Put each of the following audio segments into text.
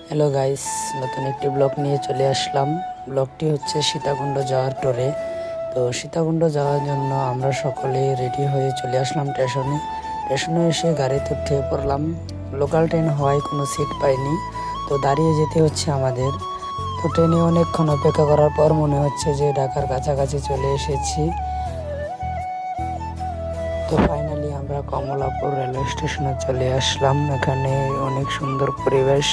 Hello guys, নতুন একটি blog নিয়ে চলে আসলাম। ব্লগটি হচ্ছে সীতাকুণ্ড যাওয়ার টোরে। তো সীতাকুণ্ড যাওয়ার জন্য আমরা সকলে রেডি হয়ে চলে আসলাম স্টেশনে এসে গাড়িতে উঠে পড়লাম। লোকাল ট্রেন হওয়ায় কোনো সিট পাইনি, তো দাঁড়িয়ে যেতে হচ্ছে আমাদের। তো ট্রেনে অনেকক্ষণ অপেক্ষা করার পর মনে হচ্ছে যে ঢাকার কাছাকাছি চলে এসেছি। তো ফাইনালি আমরা কমলাপুর রেলওয়ে স্টেশনে চলে আসলাম। এখানে অনেক সুন্দর পরিবেশ,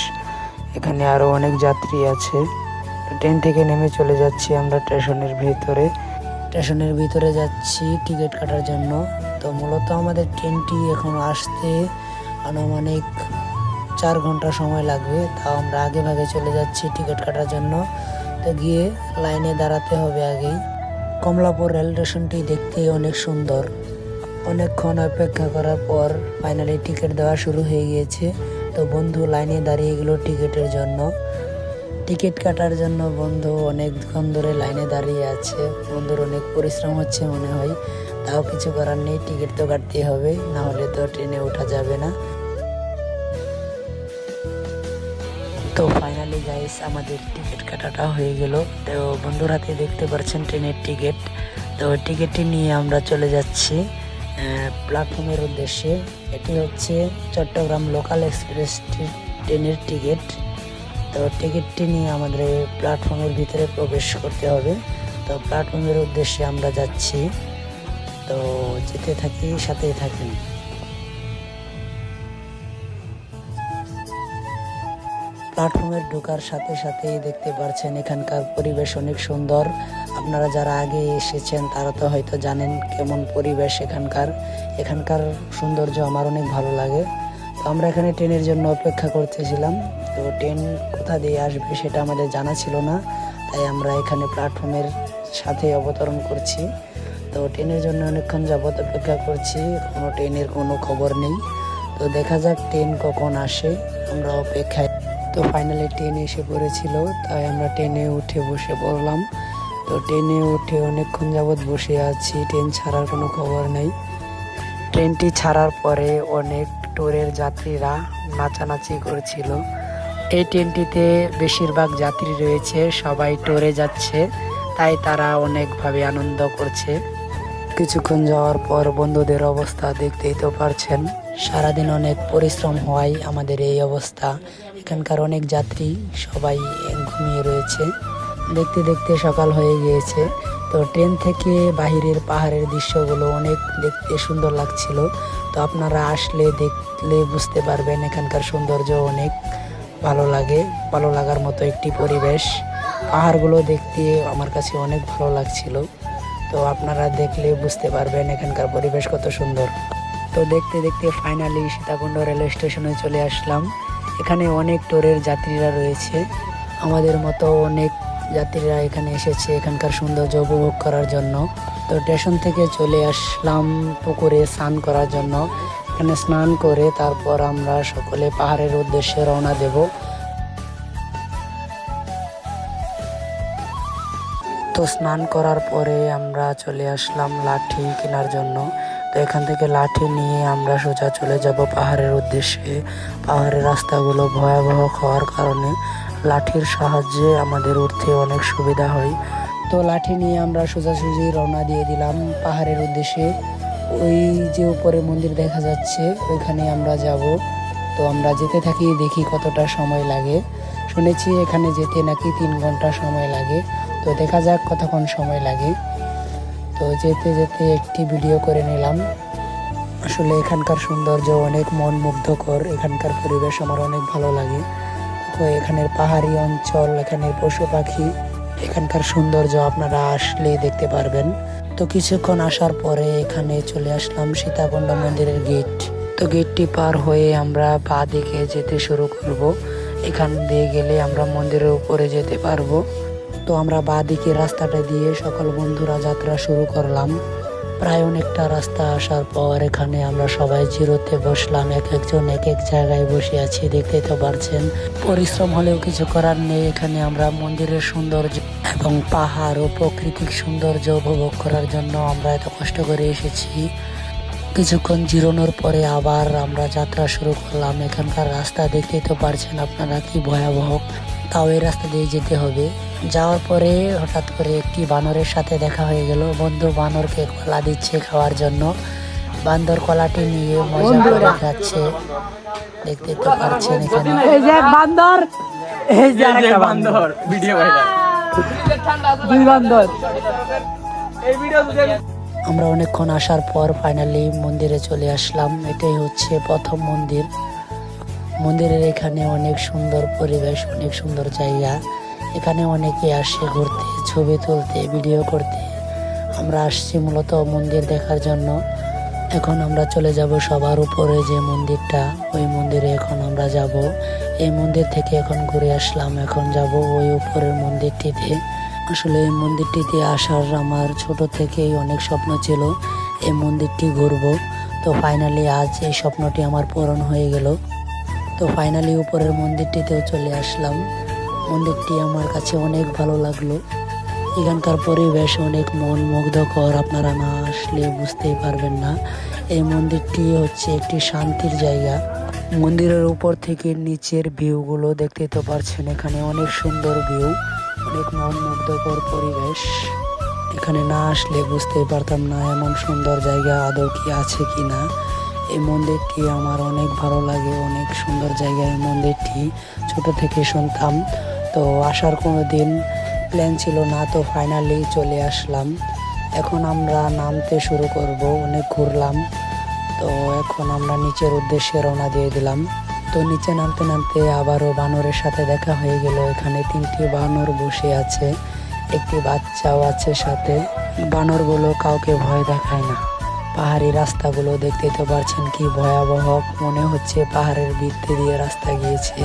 এখানে আরো অনেক যাত্রী আছে। ট্রেন থেকে নেমে চলে যাচ্ছি আমরা স্টেশনের ভিতরে যাচ্ছি টিকিট কাটার জন্য। তো মূলত আমাদের ট্রেনটি এখন আসতে আনুমানিক 4 ঘন্টা সময় লাগবে, তাও আমরা আগে ভাগে চলে যাচ্ছি টিকিট কাটার জন্য। তো গিয়ে লাইনে দাঁড়াতে হবে আগেই। কমলাপুর রেল স্টেশনটি দেখতে অনেক সুন্দর। অনেকক্ষণ অপেক্ষা করার পর ফাইনালি টিকিট দেওয়া শুরু হয়ে গিয়েছে। তো বন্ধু লাইনে দাঁড়িয়ে গেল টিকিটের জন্য, টিকিট কাটার জন্য। বন্ধু অনেকক্ষণ ধরে লাইনে দাঁড়িয়ে আছে, বন্ধুর অনেক পরিশ্রম হচ্ছে মনে হয়। তাও কিছু করার নেই, টিকিট তো কাটতেই হবে, না হলে তো ট্রেনে ওঠা যাবে না। তো ফাইনালি গাইস আমাদের টিকিট কাটাটা হয়ে গেল। তো বন্ধুর হাতে দেখতে পাচ্ছেন ট্রেনের টিকিট। তো টিকিটটি নিয়ে আমরা চলে যাচ্ছি প্ল্যাটফর্মের উদ্দেশ্যে। এটি হচ্ছে চট্টগ্রাম লোকাল এক্সপ্রেস ট্রেনের টিকিট। তো টিকিটটি নিয়ে আমাদের প্ল্যাটফর্মের ভিতরে প্রবেশ করতে হবে। তো প্ল্যাটফর্মের উদ্দেশ্যে আমরা যাচ্ছি, তো যেতে থাকি, সাথেই থাকি। প্ল্যাটফর্মে ঢোকার সাথে সাথেই দেখতে পাচ্ছেন এখানকার পরিবেশ অনেক সুন্দর। আপনারা যারা আগে এসেছেন তারা তো হয়তো জানেন কেমন পরিবেশ এখানকার সৌন্দর্য আমার অনেক ভালো লাগে। তো আমরা এখানে ট্রেনের জন্য অপেক্ষা করতেছিলাম। তো ট্রেন কোথা দিয়ে আসবে সেটা আমাদের জানা ছিল না, তাই আমরা এখানে প্ল্যাটফর্মের সাথে অবতরণ করছি। তো ট্রেনের জন্য অনেকক্ষণ যাবত অপেক্ষা করছি, কোনো ট্রেনের কোনো খবর নেই। তো দেখা যাক ট্রেন কখন আসে, আমরা অপেক্ষায়। তো ফাইনালি ট্রেন এসে পড়েছিল, তাই আমরা ট্রেনে উঠে বসে পড়লাম। তো ট্রেনে উঠে অনেকক্ষণ যাবৎ বসে আছি, ট্রেন ছাড়ার কোনো খবর নেই। ট্রেনটি ছাড়ার পরে অনেক ট্যুরের যাত্রীরা নাচানাচি করছিল। এই ট্রেনটিতে বেশিরভাগ যাত্রী রয়েছে, সবাই ট্যুরে যাচ্ছে, তাই তারা অনেকভাবে আনন্দ করছে। কিছুক্ষণ যাওয়ার পর বন্ধুদের অবস্থা দেখতেই তো পারছেন। সারাদিন অনেক পরিশ্রম হওয়ায় আমাদের এই অবস্থা। এখানকার অনেক যাত্রী সবাই ঘুমিয়ে রয়েছে। দেখতে দেখতে সকাল হয়ে গিয়েছে। তো ট্রেন থেকে বাহিরের পাহাড়ের দৃশ্যগুলো অনেক দেখতে সুন্দর লাগছিল। তো আপনারা আসলে দেখলে বুঝতে পারবেন এখানকার সৌন্দর্য অনেক ভালো লাগার মতো একটি পরিবেশ। পাহাড়গুলো দেখতে আমার কাছে অনেক ভালো লাগছিল। তো আপনারা দেখলে বুঝতে পারবেন এখানকার পরিবেশ কত সুন্দর। তো দেখতে দেখতে ফাইনালি সীতাকুণ্ড রেলওয়ে স্টেশনে চলে আসলাম। এখানে অনেক ট্যুরের যাত্রীরা রয়েছে, আমাদের মতো অনেক যাত্রীরা এখানে এসেছে এখানকার সৌন্দর্য উপভোগ করার জন্য। তো স্টেশন থেকে চলে আসলাম পুকুরে স্নান করার জন্য। এখানে স্নান করে তারপর আমরা সকলে পাহাড়ের উদ্দেশ্যে রওনা দেব। তো স্নান করার পরে আমরা চলে আসলাম লাঠি কেনার জন্য। তো এখান থেকে লাঠি নিয়ে আমরা সোজা চলে যাব পাহাড়ের উদ্দেশ্যে। পাহাড়ের রাস্তাগুলো ভয়াবহ হওয়ার কারণে লাঠির সাহায্যে আমাদের উঠতে অনেক সুবিধা হয়। তো লাঠি নিয়ে আমরা সোজাসুজি রওনা দিয়ে দিলাম পাহাড়ের উদ্দেশ্যে। ওই যে উপরে মন্দির দেখা যাচ্ছে ওইখানে আমরা যাব। তো আমরা যেতে থাকি, দেখি কতটা সময় লাগে। শুনেছি এখানে যেতে নাকি 3 ঘন্টা সময় লাগে। তো দেখা যাক কতক্ষণ সময় লাগে। তো যেতে যেতে একটি ভিডিও করে নিলাম। আসলে এখানকার সৌন্দর্য অনেক মন মুগ্ধকর, এখানকার পরিবেশ আমার অনেক ভালো লাগে। তো এখানের পাহাড়ি অঞ্চল, এখানের পশু পাখি, এখানকার সৌন্দর্য আপনারা আসলে দেখতে পারবেন। তো কিছুক্ষণ আসার পরে এখানে চলে আসলাম সীতাকুণ্ড মন্দিরের গেট। তো গেটটি পার হয়ে আমরা বাঁ দিকে যেতে শুরু করব। এখান দিয়ে গেলে আমরা মন্দিরের উপরে যেতে পারবো। তো আমরা বাঁ দিকে রাস্তাটা দিয়ে সকল বন্ধুরা যাত্রা শুরু করলাম। প্রায় অনেকটা রাস্তা আসার পর এখানে আমরা সবাই জিরোতে বসলাম, এক একজন এক এক জায়গায় বসে আছি, দেখতে তো পারছেন। পরিশ্রম হলেও কিছু করার নেই। এখানে আমরা মন্দিরের সৌন্দর্য এবং পাহাড় ও প্রাকৃতিক সৌন্দর্য উপভোগ করার জন্য আমরা এত কষ্ট করে এসেছি। কিছুক্ষণ জিরানোর পরে আবার আমরা যাত্রা শুরু করলাম। এখানকার রাস্তা দেখতেই তো পারছেন আপনারা কি ভয়াবহ, তাও এই রাস্তা দিয়ে যেতে হবে। যাওয়ার পরে হঠাৎ করে একটি বানরের সাথে দেখা হয়ে গেল। বন্ধু বানরকে কলা দিচ্ছে খাওয়ার জন্য। বান্দর কলাটি নিয়ে মজা করে খাচ্ছে, দেখতে তো পারছেন এখানে। এই যে বান্দর, এই যে আরেকটা বান্দর ভিডিও ভাইরাল, দুই বান্দর এই ভিডিও। আমরা অনেকক্ষণ আসার পর ফাইনালি মন্দিরে চলে আসলাম। এটাই হচ্ছে প্রথম মন্দির। মন্দিরের এখানে অনেক সুন্দর পরিবেশ, অনেক সুন্দর জায়গা। এখানে অনেকে আসে ঘুরতে, ছবি তুলতে, ভিডিও করতে। আমরা আসছি মূলত মন্দির দেখার জন্য। এখন আমরা চলে যাব সবার উপরে যে মন্দিরটা, ওই মন্দিরে এখন আমরা যাব। এই মন্দির থেকে এখন ঘুরে আসলাম, এখন যাব ওই উপরের মন্দিরটিতে। আসলে এই মন্দিরটিতে আসার আমার ছোট থেকেই অনেক স্বপ্ন ছিল, এই মন্দিরটি ঘুরব। তো ফাইনালি আজ এই স্বপ্নটি আমার পূরণ হয়ে গেল। তো ফাইনালি উপরের মন্দিরটিতেও চলে আসলাম। মন্দিরটি আমার কাছে অনেক ভালো লাগলো। এখানকার পরিবেশ অনেক মন মুগ্ধকর, আপনারা না আসলে বুঝতেই পারবেন না। এই মন্দিরটি হচ্ছে একটি শান্তির জায়গা। মন্দিরের উপর থেকে নিচের ভিউগুলো দেখতে তো পারছেন, এখানে অনেক সুন্দর ভিউ, অনেক মন মুগ্ধকর পরিবেশ। এখানে না আসলে বুঝতেই পারতাম না এমন সুন্দর জায়গা আদৌ কি আছে কি না। এই মন্দিরটি আমার অনেক ভালো লাগে, অনেক সুন্দর জায়গা এই মন্দিরটি। ছোট থেকে শুনতাম, তো আসার কোনো দিন প্ল্যান ছিল না, তো ফাইনালি চলে আসলাম। এখন আমরা নামতে শুরু করব। অনেক ঘুরলাম, তো এখন আমরা নিচের উদ্দেশ্যে রওনা দিয়ে দিলাম। তো নিচে নামতে নামতে আবারও বানরের সাথে দেখা হয়ে গেল। এখানে 3টি বানর বসে আছে, একটি বাচ্চাও আছে সাথে। বানরগুলো কাউকে ভয় দেখায় না। পাহাড়ি রাস্তাগুলো দেখতে তো পারছেন কি ভয়াবহ, মনে হচ্ছে পাহাড়ের ভিত্তি দিয়ে রাস্তা গিয়েছে।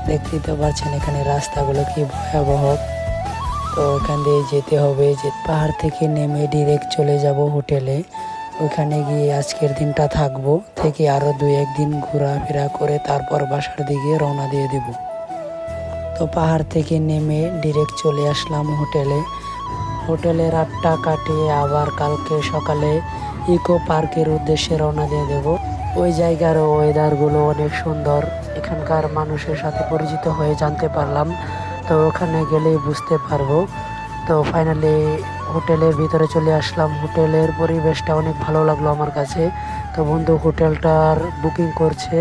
দেখতে তো পারছেন এখানে রাস্তাগুলো কি ভয়াবহ। তো এখান দিয়ে যেতে হবে, যে পাহাড় থেকে নেমে ডিরেক্ট চলে যাব হোটেলে। ওখানে গিয়ে আজকের দিনটা থাকবো, থেকে আরও 2-1 দিন ঘোরাফেরা করে তারপর বাসার দিকে রওনা দিয়ে দেব। তো পাহাড় থেকে নেমে ডিরেক্ট চলে আসলাম হোটেলে। হোটেলে রাতটা কাটিয়ে আবার কালকে সকালে ইকো পার্কের উদ্দেশ্যে রওনা দিয়ে দেব। ওই জায়গার ওয়েদারগুলো অনেক সুন্দর, এখানকার মানুষের সাথে পরিচিত হয়ে জানতে পারলাম। তো ওখানে গেলেই বুঝতে পারবো। তো ফাইনালি হোটেলের ভিতরে চলে আসলাম। হোটেলের পরিবেশটা অনেক ভালো লাগলো আমার কাছে। তো বন্ধু হোটেলটার বুকিং করছে,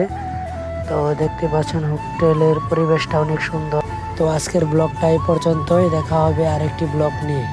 তো দেখতে পাচ্ছেন হোটেলের পরিবেশটা অনেক সুন্দর। তো আজকের ব্লগটা এই পর্যন্তই, দেখা হবে আরেকটি ব্লগ নিয়ে।